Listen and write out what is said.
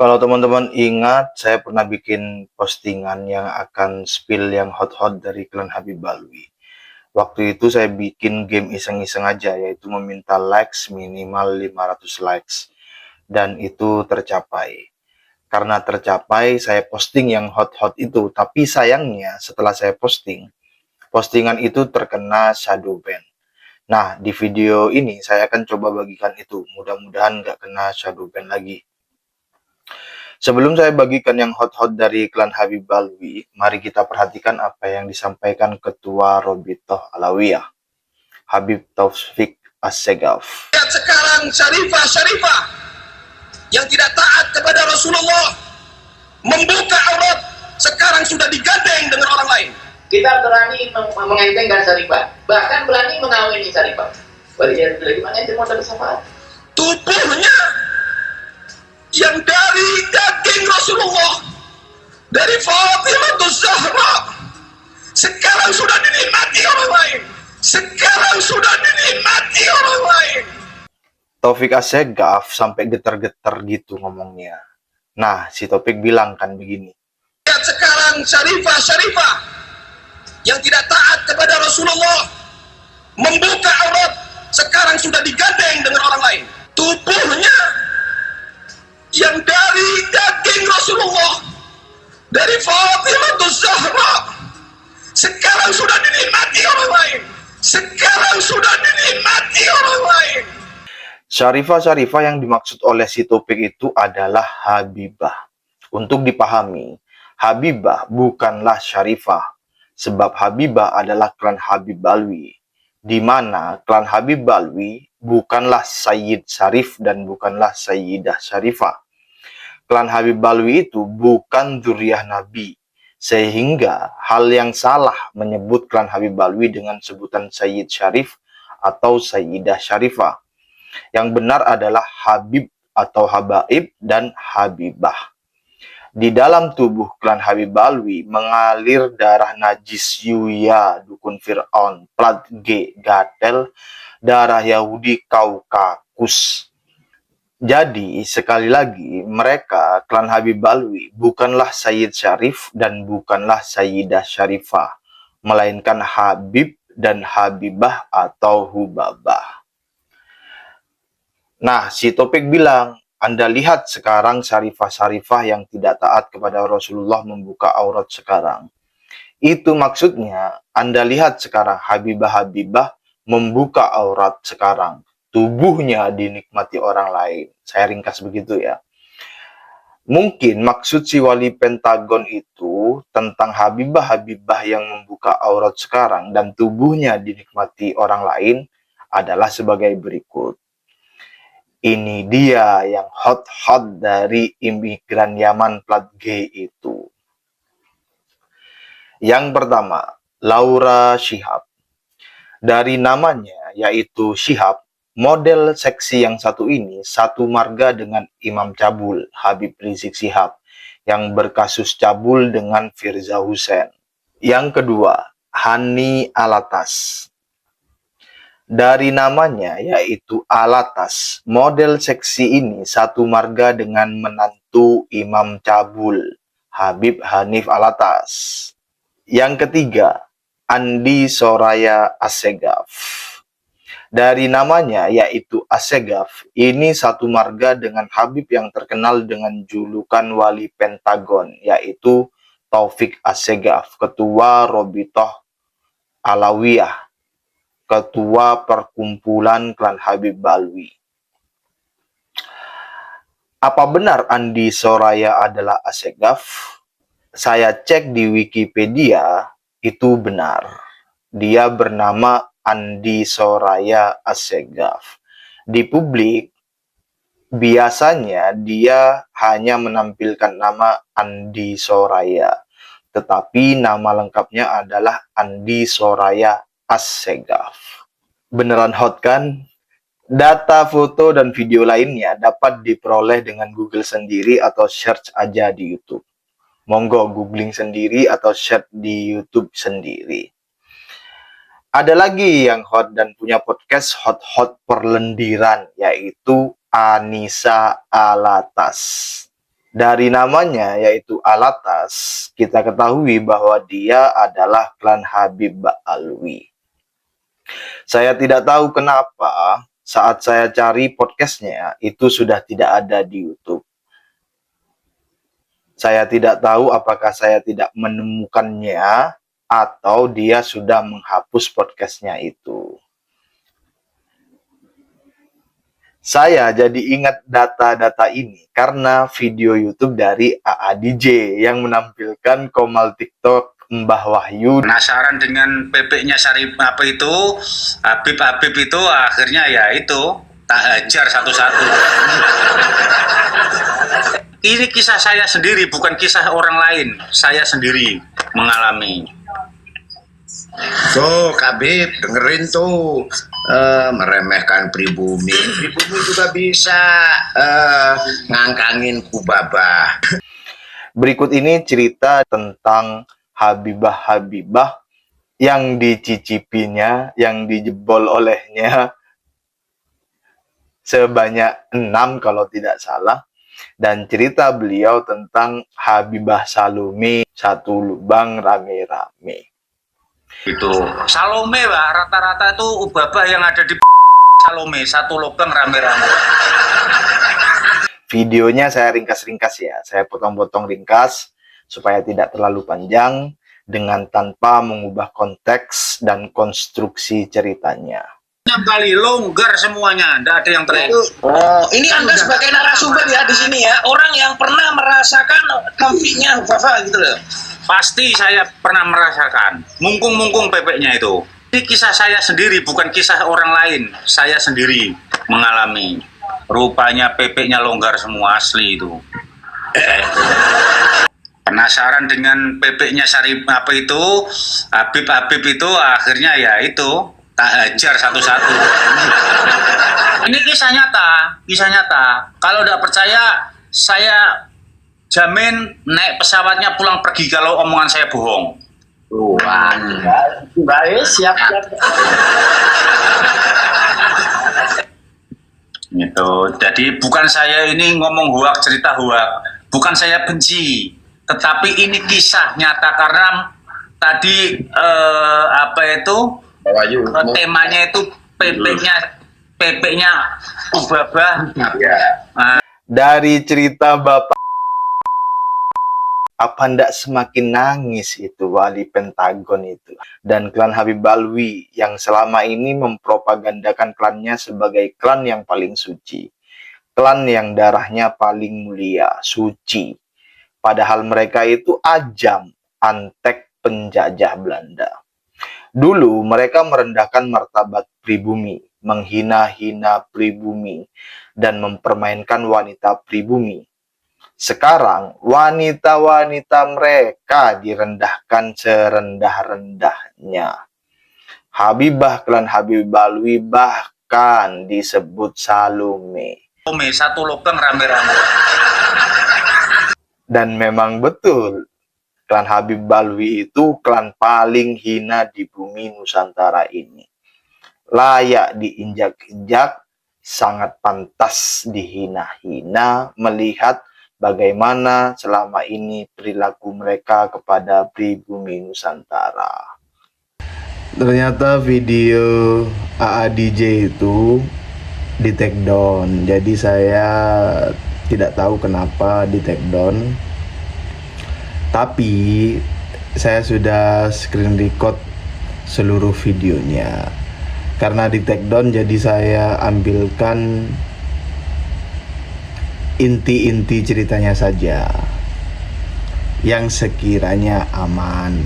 Kalau teman-teman ingat, saya pernah bikin postingan yang akan spill yang hot-hot dari klan Habib Balwi. Waktu itu saya bikin game iseng-iseng aja, yaitu meminta likes minimal 500 likes. Dan itu tercapai. Karena tercapai, saya posting yang hot-hot itu. Tapi sayangnya, setelah saya posting, postingan itu terkena shadow ban. Nah, di video ini saya akan coba bagikan itu. Mudah-mudahan nggak kena shadow ban lagi. Sebelum saya bagikan yang hot-hot dari klan Habib Balwi, mari kita perhatikan apa yang disampaikan Ketua Robitoh Alawiyah, Habib Taufik Assegaf. Sekarang syarifah yang tidak taat kepada Rasulullah membuka aurat sekarang sudah digandeng dengan orang lain. Kita berani mengentengkan syarifah, bahkan berani mengawini syarifah. Bagaimana lagi mengenteng modal syafaat? Tubuhnya yang dari daging Rasulullah, dari Fatimah Zahra, sekarang sudah dinikmati orang lain. Sekarang sudah dinikmati orang lain. Taufik Assegaf sampai getar-getar gitu ngomongnya. Nah, si Taufik bilang kan begini. Lihat sekarang syarifah yang tidak taat kepada Rasulullah membuka aurat sekarang sudah digandeng dengan orang lain. Tubuhnya yang dari daging Rasulullah, dari Fatimah Zahra, sekarang sudah dinikmati orang lain. Sekarang sudah dinikmati orang lain. Syarifah yang dimaksud oleh si Taufik itu adalah Habibah. Untuk dipahami, Habibah bukanlah Syarifah, sebab Habibah adalah klan Habib Balwi, di mana klan Habib Balwi bukanlah Sayyid Syarif dan bukanlah Sayyidah Syarifah. Klan Habib Balwi itu bukan zuriyah Nabi, sehingga hal yang salah menyebut klan Habib Balwi dengan sebutan Sayyid Syarif atau Sayyidah Syarifah. Yang benar adalah Habib atau Habaib dan Habibah. Di dalam tubuh klan Habib Balwi mengalir darah najis Yuya, dukun Fir'aun, plat G, Gatel, darah Yahudi Kaukakus. Jadi, sekali lagi, mereka, klan Habib Balwi, bukanlah Sayyid Syarif dan bukanlah Sayyidah Syarifah, melainkan Habib dan Habibah atau Hubabah. Nah, si Taufik bilang, Anda lihat sekarang syarifah-syarifah yang tidak taat kepada Rasulullah membuka aurat sekarang. Itu maksudnya, Anda lihat sekarang Habibah-Habibah membuka aurat sekarang. Tubuhnya dinikmati orang lain. Saya ringkas begitu ya. Mungkin maksud si wali Pentagon itu tentang Habibah-Habibah yang membuka aurat sekarang dan tubuhnya dinikmati orang lain adalah sebagai berikut. Ini dia yang hot-hot dari imigran Yaman plat G itu. Yang pertama, Laura Shihab. Dari namanya, yaitu Shihab, model seksi yang satu ini satu marga dengan Imam Cabul, Habib Rizik Shihab, yang berkasus cabul dengan Firza Hussein. Yang kedua, Hani Alatas. Dari namanya, yaitu Alatas, model seksi ini satu marga dengan menantu Imam Cabul, Habib Hanif Alatas. Yang ketiga, Andi Soraya Assegaf. Dari namanya, yaitu Assegaf, ini satu marga dengan Habib yang terkenal dengan julukan wali Pentagon, yaitu Taufik Assegaf, Ketua Robitoh Alawiyah, Ketua Perkumpulan Klan Habib Balwi. Apa benar Andi Soraya adalah Assegaf? Saya cek di Wikipedia, itu benar. Dia bernama Andi Soraya Assegaf. Di publik, biasanya dia hanya menampilkan nama Andi Soraya, tetapi nama lengkapnya adalah Andi Soraya Assegaf. Beneran hot kan? Data, foto, dan video lainnya dapat diperoleh dengan Google sendiri atau search aja di YouTube. Monggo googling sendiri atau search di YouTube sendiri. Ada lagi yang hot dan punya podcast hot-hot perlendiran, yaitu Anissa Alatas. Dari namanya yaitu Alatas, kita ketahui bahwa dia adalah klan Habib Alwi. Saya tidak tahu kenapa saat saya cari podcastnya itu sudah tidak ada di YouTube. Saya tidak tahu apakah saya tidak menemukannya atau dia sudah menghapus podcastnya itu. Saya jadi ingat data-data ini karena video YouTube dari AADJ yang menampilkan komal TikTok Mbah Wahyu. Penasaran dengan pepeknya Syarif apa itu, Habib itu akhirnya ya itu tak hajar satu-satu. Ini kisah saya sendiri, bukan kisah orang lain. Saya sendiri mengalami. Tuh, Habib, dengerin tuh, meremehkan pribumi. Pribumi juga bisa ngangkangin kubabah. Berikut ini cerita tentang Habibah yang dicicipinya, yang dijebol olehnya sebanyak 6 kalau tidak salah. Dan cerita beliau tentang Habibah Salome, satu lubang rame-rame. Itu Salome, Pak, rata-rata itu ubabah yang ada di Salome, satu lubang rame-rame. Videonya saya ringkas-ringkas ya, saya potong-potong ringkas supaya tidak terlalu panjang dengan tanpa mengubah konteks dan konstruksi ceritanya. Kali longgar semuanya, tidak ada yang terlalu. Oh, ini Anda sebagai narasumber ya di sini ya, orang yang pernah merasakan nafinya Fafa gitu loh. Pasti saya pernah merasakan, mungkung pepeknya itu. Ini kisah saya sendiri, bukan kisah orang lain. Saya sendiri mengalami. Rupanya pepeknya longgar semua, asli itu. Penasaran dengan pepeknya Syarif apa itu, Habib itu akhirnya ya itu tak hajar satu-satu. Ini kisah nyata. Kalau tidak percaya, saya jamin naik pesawatnya pulang pergi kalau omongan saya bohong. Wah, baik, siap. Gitu. Jadi bukan saya ini ngomong hoak, cerita hoak. Bukan saya benci, tetapi ini kisah nyata karena tadi temanya itu pepeknya ubabah. Dari cerita Bapak, apa ndak semakin nangis itu wali Pentagon itu dan klan Habib Alwi yang selama ini mempropagandakan klannya sebagai klan yang paling suci, klan yang darahnya paling mulia, suci. Padahal mereka itu ajam, antek penjajah Belanda. Dulu mereka merendahkan martabat pribumi, menghina-hina pribumi, dan mempermainkan wanita pribumi. Sekarang wanita-wanita mereka direndahkan serendah-rendahnya. Habibah klan Habib Alwi bahkan disebut Salome. Satu lubang rame-rame. Dan memang betul, klan Habib Alwi itu klan paling hina di bumi Nusantara ini. Layak diinjak-injak, sangat pantas dihina-hina melihat bagaimana selama ini perilaku mereka kepada pribumi Nusantara. Ternyata video AADJ itu di take down. Jadi saya tidak tahu kenapa di take down. Tapi saya sudah screen record seluruh videonya. Karena di take down jadi saya ambilkan inti-inti ceritanya saja yang sekiranya aman.